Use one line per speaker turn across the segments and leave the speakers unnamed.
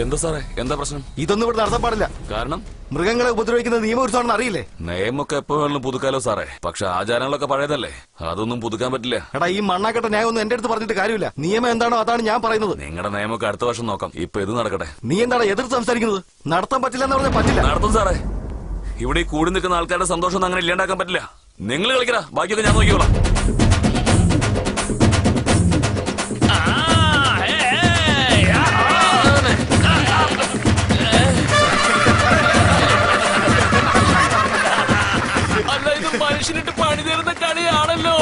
എന്താ സാറേ, എന്താ പ്രശ്നം?
ഇതൊന്നും ഇവിടെ നടത്താൻ പാടില്ല.
കാരണം
മൃഗങ്ങളെ ഉപദ്രവിക്കുന്ന നിയമപുരുഷമാണെന്ന് അറിയില്ലേ?
നിയമമൊക്കെ എപ്പോ വേണമെങ്കിലും പുതുക്കാലോ സാറേ, പക്ഷെ ആചാരങ്ങളൊക്കെ പഴയതല്ലേ, അതൊന്നും പുതുക്കാൻ പറ്റില്ല.
എടാ, ഈ മണ്ണാക്കട്ട ന്യായം ഒന്നും എന്റെ അടുത്ത് പറഞ്ഞിട്ട് കാര്യമില്ല. നിയമം എന്താണോ അതാണ് ഞാൻ പറയുന്നത്.
നിങ്ങളുടെ നിയമമൊക്കെ അടുത്ത വർഷം നോക്കാം, ഇപ്പൊ ഇത് നടക്കട്ടെ.
നീ എന്താണ് എതിർത്ത് സംസാരിക്കുന്നത്? നടത്താൻ പറ്റില്ല എന്ന് പറഞ്ഞാൽ പറ്റില്ല.
നടത്തും സാറേ. ഇവിടെ ഈ കൂടി നിൽക്കുന്ന ആൾക്കാരുടെ സന്തോഷം അങ്ങനെ ഇല്ലാണ്ടാക്കാൻ പറ്റില്ല. നിങ്ങൾ കളിക്കടാ, ബാക്കിയൊക്കെ ഞാൻ നോക്കിക്കോളാം. മനുഷ്യനിട്ട് പണി തരുന്ന കളിയാണല്ലോ.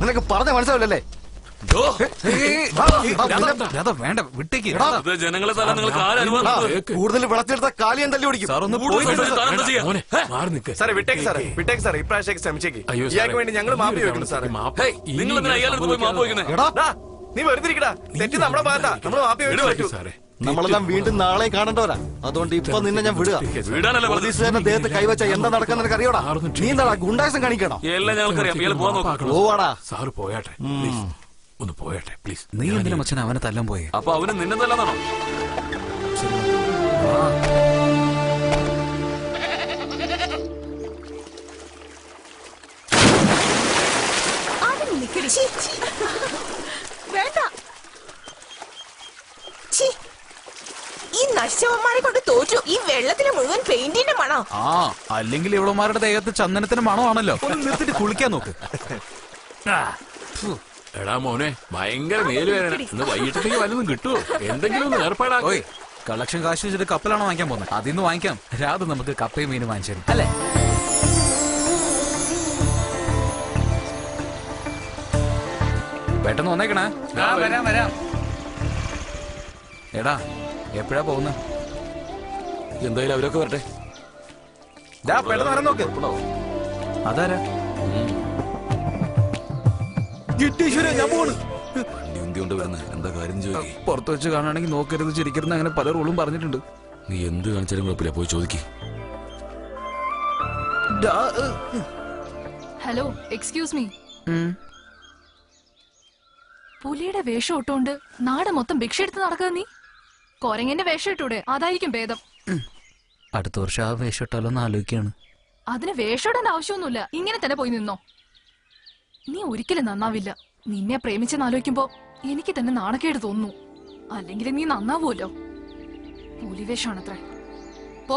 നിനക്ക് പറഞ്ഞ മനസ്സിലാവില്ലല്ലേ?
വേണ്ട, വിട്ടേക്ക്.
ജനങ്ങളെ തല നിങ്ങൾക്ക് ആരും
കൂടുതൽ വിളച്ചെടുത്ത കാലിയം തല്ലി ഓടിക്കും.
ഇപ്രാവശ്യം ശ്രമിച്ചേക്ക്. ഇയാൾക്ക് വേണ്ടി ഞങ്ങൾ മാപ്പ് ചോദിക്കണം സാറേ.
നിങ്ങൾ അയാളെടുത്ത് പോയി മാപ്പ് ചോദിക്കുന്നത്?
നീ വെറുതെ തെറ്റ് നമ്മുടെ ഭാഗത്താ. നമ്മൾ മാപ്പ് ചോദിച്ചു സാറേ.
നമ്മളെല്ലാം വീണ്ടും നാളെ കാണേണ്ടവരാ. അതുകൊണ്ട് ഇപ്പൊ നിന്നെ ഞാൻ വിടുക. പോലീസുകാരന്റെ ദേഹത്ത് കൈവച്ച എന്താ നടക്കാൻ നിനക്ക് അറിയോടാ? നീ എന്താ ഗുണ്ടാസം കാണിക്കണോ?
എല്ലാം ഞങ്ങൾക്കറിയാം.
പോവാടാ.
സാറ് പോയാട്ടെ, ഒന്ന് പോയാട്ടെ പ്ലീസ്.
നീ എന്തിനാ മച്ചൻ അവനെ തല്ലാൻ പോയി?
അപ്പൊ അവന് നിന്നെ തല്ലാന്നാണോ?
വേണ്ട, ഈ നശിച്ചവന്മാരെ കൊണ്ട് തോറ്റു. ഈ വെള്ളത്തിലെ മുഴുവൻ പെയിന്റിന്റെ മണോ?
അല്ലെങ്കിൽ ഇവളുമാരുടെ ദേഹത്ത് ചന്ദനത്തിന് മണമാണല്ലോ. ഒന്ന് നിർത്തിട്ട് കുളിക്കാൻ നോക്ക്.
എടാ മോനെ, ഭയങ്കര മേലുവേദന. ഇന്ന് വൈകിട്ടത്തേക്ക് വല്ലതും കിട്ടുമോ? എന്തെങ്കിലും ഒന്ന് ഏർപ്പാടാ.
കളക്ഷൻ കാശ് വെച്ചിട്ട് കപ്പലാണോ വാങ്ങിക്കാൻ പോകുന്നത്? അതിന്ന് വാങ്ങിക്കാം. രാത് നമുക്ക് കപ്പയും മീനും വാങ്ങിച്ചു തരും അല്ലേ? പെട്ടെന്ന് വന്നേക്കണേ. വരാം. എടാ, എപ്പോഴാ പോകുന്നത്?
എന്തായാലും അവരൊക്കെ വരട്ടെ.
പെട്ടെന്ന് വരാൻ നോക്ക്. അതാരാ? ഞാൻ പോണ്.
എന്തുകൊണ്ട് വരുന്നത്? എന്താ കാര്യം ചോദിക്കേ.
പുറത്ത് വെച്ച് കാണുകയാണെങ്കിൽ നോക്കരുത്, ചിരിക്കരുത്, അങ്ങനെ പല റൂളും പറഞ്ഞിട്ടുണ്ട്.
നീ എന്ത് കാണിച്ചാലും കുഴപ്പമില്ല, പോയി ചോദിക്കേ.
Hello, excuse me. പുലിയുടെ വേഷം ഇട്ടോണ്ട് നാട് മൊത്തം ഭിക്ഷ എടുത്ത് നടക്കുക നീ? കൊരങ്ങന്റെ വേഷം ഇട്ടൂടെ? അതായിരിക്കും ഭേദം.
അടുത്ത വർഷം ആ വേഷം ഇട്ടാലോന്ന് ആലോചിക്കാണ്.
അതിന് വേഷം ഇടാൻ ആവശ്യമൊന്നുമില്ല, ഇങ്ങനെ തന്നെ പോയി നിന്നോ. നീ ഒരിക്കലും നന്നാവില്ല. നിന്നെ പ്രേമിച്ചെന്ന് ആലോചിക്കുമ്പോ എനിക്ക് തന്നെ നാണക്കേട് തോന്നുന്നു. അല്ലെങ്കിൽ നീ നന്നാവൂല്ലോ. പുലിവേഷമാണത്രേ. പോ.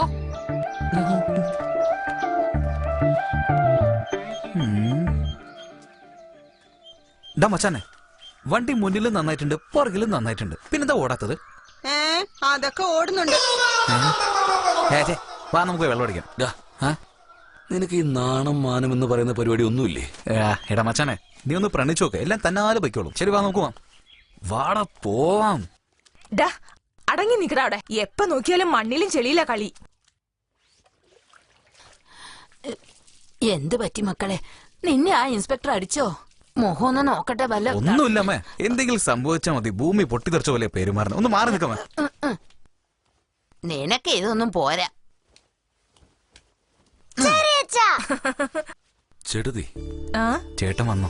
മച്ചാനെ, വണ്ടി മുന്നിലും നന്നായിട്ടുണ്ട്, പുറകിലും നന്നായിട്ടുണ്ട്, പിന്നെന്താ ഓടാത്തത്?
അതൊക്കെ ഓടുന്നുണ്ട്.
വാ, നമുക്ക് വെള്ളം അടിക്കാം.
നിനക്ക് ഈ നാണം മാനം എന്ന് പറയുന്ന പരിപാടി ഒന്നുമില്ലേ?
എടാ മച്ചാനെ, നീ ഒന്ന് പ്രണയിച്ചു നോക്ക്, എല്ലാം തന്നാലെ പൊയ്ക്കോളും. ശരി, വാ, നമുക്ക് പോവാം. വാടാ, പോവാം.
അടങ്ങി നിക്കടാ അവിടെ. എപ്പ നോക്കിയാലും മണ്ണിലും ചെളിയിലാ കളി.
എന്ത് പറ്റി മക്കളെ? നിന്നെ ആ ഇൻസ്പെക്ടർ അടിച്ചോ? മുഖം ഒന്ന് നോക്കട്ടെ. വല്ല
ഒന്നുമില്ലമ്മേ, എന്തെങ്കിലും സംഭവിച്ചാ മതി. ഭൂമി പൊട്ടിത്തെറിച്ച പോലെ പെരുമാറുന്നത്. ഒന്ന് മാറി നിൽക്കാമേ.
നിനക്ക് ഇതൊന്നും പോരാ.
ചേട്ടൻ വന്നോ?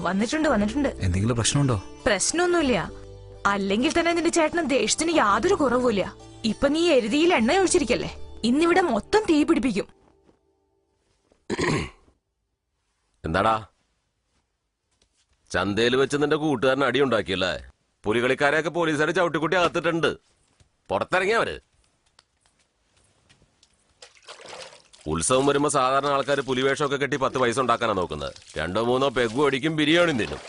വന്നിട്ടുണ്ട്.
എന്തെങ്കിലും പ്രശ്നമുണ്ടോ?
പ്രശ്നമൊന്നുമില്ല. അല്ലെങ്കിൽ തന്നെ നിന്റെ ചേട്ടന് ദേഷ്യത്തിന് യാതൊരു കുറവുമില്ല. ഇപ്പൊ നീ എരുതിയിൽ എണ്ണ ഒഴിച്ചിരിക്കല്ലേ, ഇന്നിവിടെ മൊത്തം തീ പിടിപ്പിക്കും.
എന്താടാ, ചന്തയിൽ വെച്ച് നിന്റെ കൂട്ടുകാരൻ അടി ഉണ്ടാക്കിയല്ലേ? പുലികളിക്കാരെയൊക്കെ പോലീസുകാരെ ചവിട്ടിക്കുട്ടി അകത്തിട്ടുണ്ട്. പുറത്തിറങ്ങിയവര്. ഉത്സവം വരുമ്പോ സാധാരണ ആൾക്കാർ പുലിവേഷമൊക്കെ കെട്ടി 10 പൈസ ഉണ്ടാക്കാനാണ് നോക്കുന്നത്. 2-3 പെഗും അടിക്കും, ബിരിയാണിയും തിന്നും.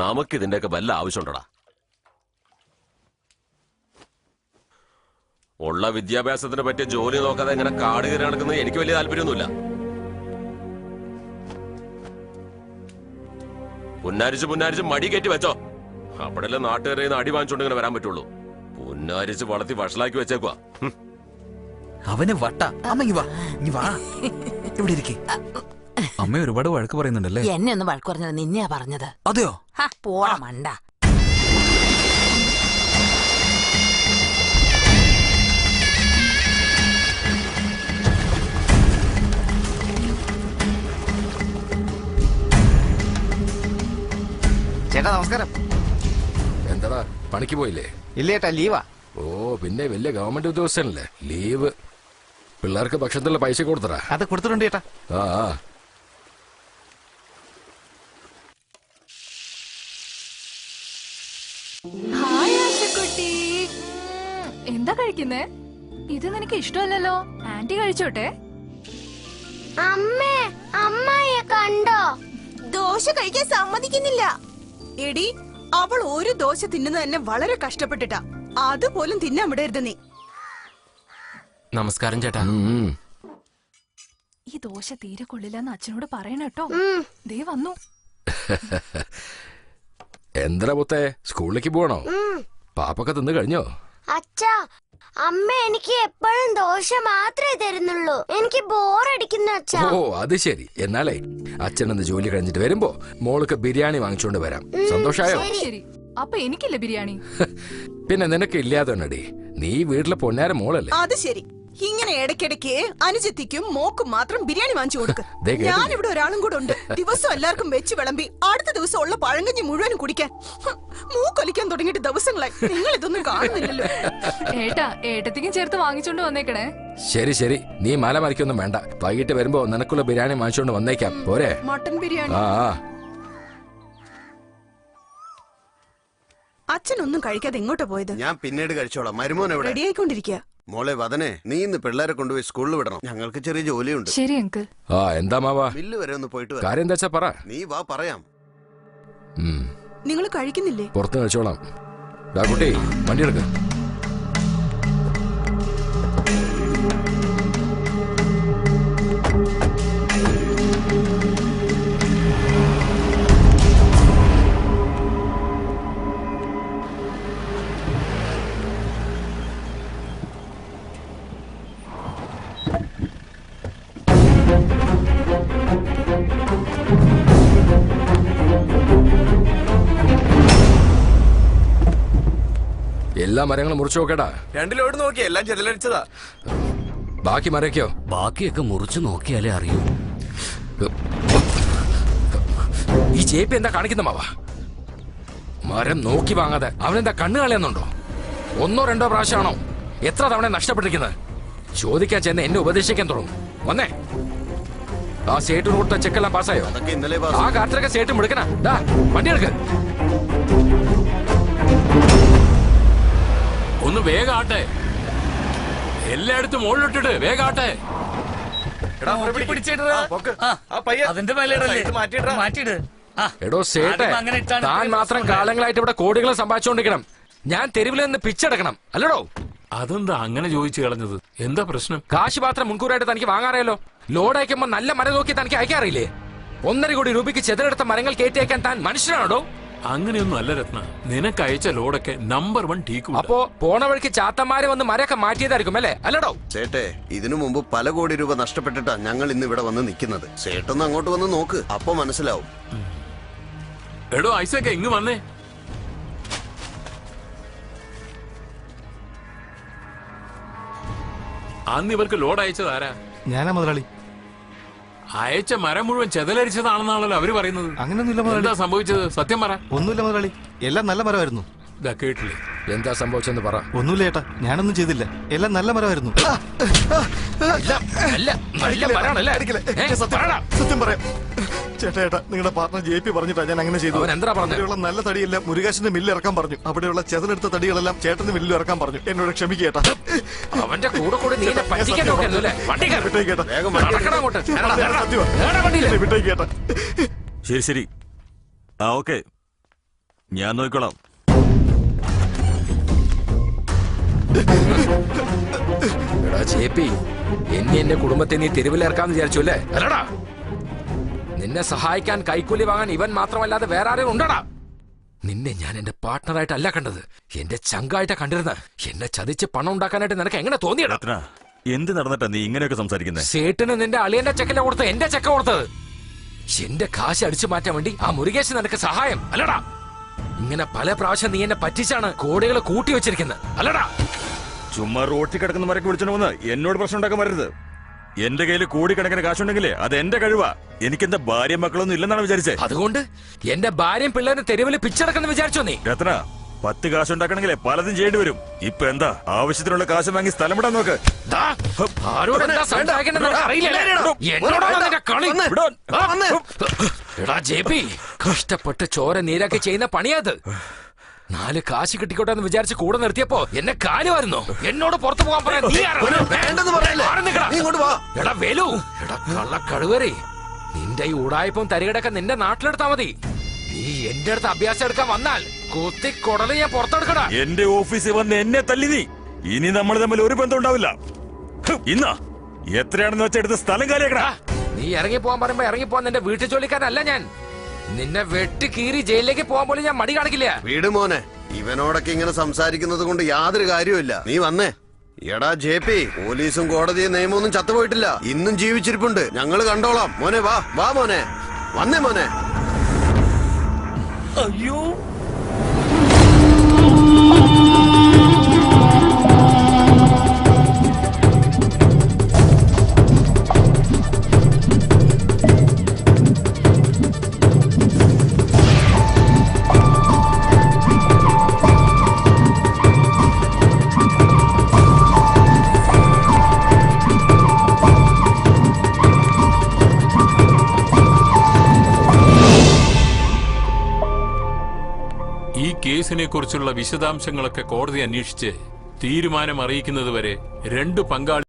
നമുക്കിതിന്റെയൊക്കെ വല്ല ആവശ്യമുണ്ടടാ? ഉള്ള വിദ്യാഭ്യാസത്തിന് പറ്റിയ ജോലി നോക്കാതെ ഇങ്ങനെ കാട് കയറി നടക്കുന്നത് എനിക്ക് വലിയ താല്പര്യമൊന്നുമില്ല. പുന്നാരിച്ച് മടി കയറ്റി വെച്ചോ. അവിടെല്ലാം നാട്ടുകാരെ അടി വാങ്ങിച്ചോണ്ട് ഇങ്ങനെ വരാൻ പറ്റുള്ളൂ. പുന്നാരിച്ച് വളർത്തി വഷളാക്കി വെച്ചേക്കുവാ.
അവന് വട്ട. അമ്മ വാ, ഇവിടെ ഇരിക്കേ. അമ്മ ഒരുപാട് വഴക്ക് പറയുന്നുണ്ടല്ലേ?
എന്നെ ഒന്ന് വഴക്ക് പറഞ്ഞത് നിന്നെയാ പറഞ്ഞത്.
അതെയോ?
പോടാ മണ്ട.
ചേട്ടാ നമസ്കാരം.
എന്താടാ പണിക്ക് പോയില്ലേ?
ഇല്ല ചേട്ടാ, ലീവാ.
ഓ പിന്നെ വലിയ ഗവൺമെന്റ് ഉദ്യോഗസ്ഥനല്ലേ, ലീവ്. പിള്ളേർക്ക് ഭക്ഷണത്തിലുള്ള പൈസ കൊടുത്തടാ?
അത് കൊടുത്തിട്ടുണ്ട് ചേട്ടാ.
ആ
ഹായ് ആശക്കുട്ടി. എന്താ കഴിക്കുന്നേ? ഇത് നിനക്ക് ഇഷ്ടമല്ലല്ലോ. ആന്റി കഴിച്ചോട്ടെ.
അമ്മേ, അമ്മയെ കണ്ടോ?
ദോശ കഴിക്കാൻ സമ്മതിക്കുന്നില്ല. എടി, അവൾ ഒരു ദോശ തിന്നുന്നത് തന്നെ വളരെ കഷ്ടപ്പെട്ടിട്ടാ. അതുപോലും തിന്നാൻ വിടരുത് നീ.
നമസ്കാരം ചേട്ടാ.
ഈ ദോശ തീരെ കൊള്ളില്ലെന്ന് അച്ഛനോട് പറയണ കേട്ടോ. ദേ വന്നു.
എന്താ പുത്തേ, സ്കൂളിലേക്ക് പോകണോ? പാപ്പൊക്കെ തിന്നു കഴിഞ്ഞോ?
അച്ഛാ, അമ്മ എനിക്ക് എപ്പോഴും ദോശ മാത്രമേ തരുന്നുള്ളൂ. എനിക്ക് ബോറടിക്കുന്നു അച്ഛാ.
ഓ അത് ശരി. എന്നാലേ അച്ഛനൊന്ന് ജോലി കഴിഞ്ഞിട്ട് വരുമ്പോ മോൾക്ക് ബിരിയാണി വാങ്ങിച്ചോണ്ട് വരാം. സന്തോഷായോ?
ശരി. അപ്പൊ എനിക്കില്ല ബിരിയാണി.
പിന്നെ നിനക്ക് ഇല്ലാതെ നീ വീട്ടിലെ പൊന്നാര മോളല്ലേ?
അത് ശരി. ഇങ്ങനെ ഇടയ്ക്കിടയ്ക്ക് അനുജത്തിക്കും മോക്കും മാത്രം ബിരിയാണി വാങ്ങിച്ചു കൊടുക്ക്.
ദേ കേട്ടില്ലേ?
ഞാനിവിടെ ഒരാളും കൂടെ ഉണ്ട്. ദിവസം എല്ലാവർക്കും വെച്ച് വിളമ്പി അടുത്ത ദിവസം ഉള്ള പഴങ്കഞ്ഞി മുഴുവനും കുടിക്കാൻ. മൂക്കൊലിക്കാൻ തുടങ്ങിയിട്ട് ദിവസങ്ങളായി. നിങ്ങൾ ഇതൊന്നും കാണുന്നില്ലല്ലോ.
ഏട്ടാ, ഏട്ടത്തിക്കും ചേർത്ത് വാങ്ങിച്ചോണ്ട് വന്നേക്കണേ.
ശരി ശരി, നീ മല മറിക്കൊന്നും വേണ്ട. വൈകിട്ട് വരുമ്പോ നിനക്കുള്ള ബിരിയാണി വാങ്ങിച്ചോണ്ട് വന്നേക്കാം, പോരെ?
മട്ടൻ ബിരിയാണി.
ആ
അച്ഛനൊന്നും കഴിക്കാതെ എങ്ങോട്ടാ പോയത്?
ഞാൻ പിന്നീട് കഴിച്ചോളാം. മരുമോൻ എവിടെ?
റെഡി ആയിക്കൊണ്ടിരിക്കുക.
മോളെ വദനെ, നീ ഇന്ന് പിള്ളേരെ കൊണ്ടുപോയി സ്കൂളിൽ വിടണം. ഞങ്ങൾക്ക് ചെറിയ ജോലിയുണ്ട്.
ശരി അങ്കിൾ.
ആ എന്താ മാവാ,
മില്ല് വരെ ഒന്ന് പോയിട്ട് വരാം.
കാര്യം എന്താ വെച്ചാ പറ.
നീ വാ, പറയാം.
നിങ്ങൾ കഴിക്കുന്നില്ലേ?
പുറത്ത് കഴിച്ചോളാം. കുട്ടി വണ്ടി എടുക്ക. എല്ലാ മരങ്ങളും മുറിച്ചു നോക്കടാ.
രണ്ടിലോട്ട് നോക്കി, എല്ലാം ചെതലടിച്ചതാ.
ബാക്കി മരക്കോ?
ബാക്കിയൊക്കെ മുറിച്ചു നോക്കിയാലേ അറിയൂ.
ഈ ചേപ്പി എന്താ കാണിക്കുന്ന മാവാ? മരം നോക്കി വാങ്ങാതെ അവനെന്താ കണ്ണു കളയുന്നുണ്ടോ? 1 2 പ്രാവശ്യമാണോ? എത്ര തവണ നഷ്ടപ്പെട്ടിരിക്കുന്നത്? ചോദിക്കാൻ ചെന്ന് എന്നെ ഉപദേശിക്കാൻ തുടങ്ങും. വന്നേ, ആ സേട്ടിന് കൊടുത്ത ചെക്കെല്ലാം പാസ്സായോ? ആ കാത്തിലൊക്കെ സേട്ടും എടുക്കണ. വണ്ടി എടുക്ക. ഒന്ന് വേഗാട്ടെ, എല്ലായിടത്തും മുകളിലിട്ടിട്ട് വേഗാട്ടെ. എടോ സേട്ടെ, താൻ മാത്രം കാലങ്ങളായിട്ട് ഇവിടെ കോടികൾ സമ്പാദിച്ചുകൊണ്ടിരിക്കണം. ഞാൻ തെരുവിൽ നിന്ന് പിച്ചെടുക്കണം അല്ലടോ?
അതെന്താ അങ്ങനെ ചോദിച്ചു കളഞ്ഞത്? എന്താ പ്രശ്നം?
കാശ് മാത്രം മുൻകൂറായിട്ട് തനിക്ക് വാങ്ങാറിയല്ലോ. ലോഡ് അയക്കുമ്പോ നല്ല മരം നോക്കി തനിക്ക് അയക്കാറില്ലേ? 1.5 കോടി രൂപയ്ക്ക് ചെതിലെടുത്ത മരങ്ങൾ കയറ്റി അയക്കാൻ താൻ മനുഷ്യനാണോ?
അങ്ങനെയൊന്നും അല്ല രത്ന, നിനക്ക് അയച്ച ലോഡൊക്കെ നമ്പർ 1 ടീക്ക്.
അപ്പോ പോണ വഴിക്ക് ചാത്തന്മാര് വന്ന് മരമൊക്കെ മാറ്റിയതായിരിക്കും അല്ലേ? അല്ലടോ
സേട്ടെ, ഇതിനു മുമ്പ് പല കോടി രൂപ നഷ്ടപ്പെട്ടിട്ടാ ഞങ്ങൾ ഇന്ന് ഇവിടെ വന്ന് നിൽക്കുന്നത്. സേട്ടൊന്ന് അങ്ങോട്ട് വന്ന് നോക്ക്, അപ്പൊ മനസ്സിലാവും.
എടോ ഐസൊക്കെ ഇങ്ങ് വന്നേ. അന്ന് ഇവർക്ക് ലോഡ് അയച്ചത് ആരാ?
ഞാനാ മുതലാളി.
അയച്ച മരം മുഴുവൻ ചെതലരിച്ചതാണെന്നാണല്ലോ അവര് പറയുന്നത്.
അങ്ങനെയൊന്നുമില്ല മുതലാളി.
എന്താ സംഭവിച്ചത്? സത്യം പറ.
ഒന്നുമില്ല മുതലാളി, എല്ലാം നല്ല മരമായിരുന്നു.
കേട്ടില്ലേ?
എന്താ സംഭവിച്ചെന്ന് പറ.
ഒന്നുമില്ല ചേട്ടാ, ഞാനൊന്നും ചെയ്തില്ല. എല്ലാം നല്ല മരമായിരുന്നു. സത്യം പറയാം ചേട്ടാ, നിങ്ങളുടെ പാർട്ണർ JP പറഞ്ഞിട്ടാ ഞാൻ അങ്ങനെ ചെയ്തു. അവിടെയുള്ള നല്ല തടിയെല്ലാം മുരുകാശിന്റെ മില്ലിൽ ഇറക്കാൻ പറഞ്ഞു. അവിടെയുള്ള ചെതലെടുത്ത തടികളെല്ലാം ചേട്ടന്റെ മില്ലിൽ ഇറക്കാൻ പറഞ്ഞു. എന്നോട് ക്ഷമിക്കേട്ടാ.
അവന്റെ കൂടെ കൂടെ നീ
വിട്ടേക്കേട്ടാ.
ശരി ശരി, ആ ഓക്കെ, ഞാൻ നോക്കിക്കോളാം.
JP, എന്നെ കുടുംബത്തെ നീ തെരുവിലിറക്കാന്ന് വിചാരിച്ചു അല്ലേ? അല്ലടാ, നിന്നെ സഹായിക്കാൻ കൈക്കൂലി വാങ്ങാൻ ഇവൻ മാത്രമല്ലാതെ വേറെ ആരും ഉണ്ടടാ. നിന്നെ ഞാൻ എന്റെ പാർട്ട്ണറായിട്ടല്ല കണ്ടത്, എന്റെ ചങ്കായിട്ടാ കണ്ടിരുന്നത്. എന്നെ ചതിച്ച് പണം ഉണ്ടാക്കാനായിട്ട് നിനക്ക് എങ്ങനെ തോന്നിയടാ?
എന്ത് നടന്നിട്ടാ നീ ഇങ്ങനെയൊക്കെ സംസാരിക്കുന്നത്?
സേട്ടിന് നിന്റെ അളിയന്റെ ചെക്കല കൊടുത്ത് എന്റെ ചെക്ക കൊടുത്തത്. എന്റെ കാശ് അടിച്ചു മാറ്റാൻ വേണ്ടി ആ മുരുകേശൻ നിനക്ക് സഹായം അല്ലടാ? ഇങ്ങനെ പല പ്രാവശ്യം നീ എന്നെ പറ്റിച്ചാണ് കോടികൾ കൂട്ടി വെച്ചിരിക്കുന്നത് അല്ലടാ?
ചുമ്മാ റോട്ടിൽ കിടക്കുന്ന മരക്ക് വിളിച്ചോണ്ട് വന്ന് എന്നോട് പ്രശ്നം ഉണ്ടാക്കാൻ വരരുത്. എന്റെ കയ്യിൽ കോടിക്കണക്കിന് കാശുണ്ടെങ്കിലേ അത് എന്റെ കഴിവാ. എനിക്കെന്താ ഭാര്യ മക്കളൊന്നും ഇല്ലെന്നാണ് വിചാരിച്ചേ?
അതുകൊണ്ട് എന്റെ ഭാര്യയും പിള്ളേരും തെരുവിൽ പിച്ചടക്കെന്ന് വിചാരിച്ചോ നീ?
രത്ന, 10 കാശുണ്ടാക്കണമെങ്കിലേ പലതും ചെയ്യേണ്ടി വരും. ഇപ്പൊ എന്താ ആവശ്യത്തിനുള്ള കാശ് വാങ്ങി സ്ഥലം വിടാൻ നോക്ക്.
ആരോടെന്താ സംസാരിക്കണ്ടെന്ന് അറിയില്ലല്ലേ? എന്നോടാണോ നിന്റെ കളി? എടാ ജെപി, കഷ്ടപ്പെട്ട് ചോര നീരാക്കി ചെയ്യുന്ന പണിയാത്. 4 കാശ് കിട്ടിക്കോട്ടെ എന്ന് വിചാരിച്ച് കൂടെ നിർത്തിയപ്പോ എന്നെ കാലുവായിരുന്നു. എന്നോട് പുറത്തു പോകാൻ പറയാൻ നീ ആരാ? എടാ വേലു, എടാ കള്ള കഴുവരെ, നിന്റെ ഈ ഉടായ്പം തരികടൊക്കെ നിന്റെ നാട്ടിലെടുത്താ മതി. നീ എന്റെ അടുത്ത് അഭ്യാസം എടുക്കാൻ വന്നാൽ കുത്തി കൊടല് ഞാൻ പുറത്തെടുക്കടാ.
എന്റെ ഓഫീസിൽ വന്ന് എന്നെ തല്ലി നീ. ഇനി നമ്മൾ തമ്മിൽ ഒരു ബന്ധം ഉണ്ടാവില്ല. ഇന്നാ എത്രയാണെന്ന് വെച്ചാൽ എടുത്ത് സ്ഥലം കാലിയാക്കടാ.
നീ ഇറങ്ങിപ്പോവാൻ പറയുമ്പോ ഇറങ്ങിപ്പോവാൻ നിന്റെ വീട്ടിൽ ജോലിക്കാരനല്ല ഞാൻ. നിന്നെ വെട്ടി കീറി ജയിലിലേക്ക് പോകാൻ പോലും ഞാൻ മടി കാണിക്കില്ല.
വീട് മോനെ, ഇവനോടൊക്കെ ഇങ്ങനെ സംസാരിക്കുന്നത് കൊണ്ട് യാതൊരു കാര്യമില്ല. നീ വന്നേ. എടാ ജെപി, പോലീസും കോടതിയും നിയമമൊന്നും ചത്തുപോയിട്ടില്ല. ഇന്നും ജീവിച്ചിരിപ്പുണ്ട്. ഞങ്ങള് കണ്ടോളാം. മോനെ വാ, വാ മോനെ, വന്നേ മോനെ.
അയ്യോ,
ഈ കേസിനെ കുറിച്ചുള്ള വിശദാംശങ്ങളൊക്കെ കോടതി അന്വേഷിച്ച് തീരുമാനം അറിയിക്കുന്നതുവരെ 2 പങ്കാളി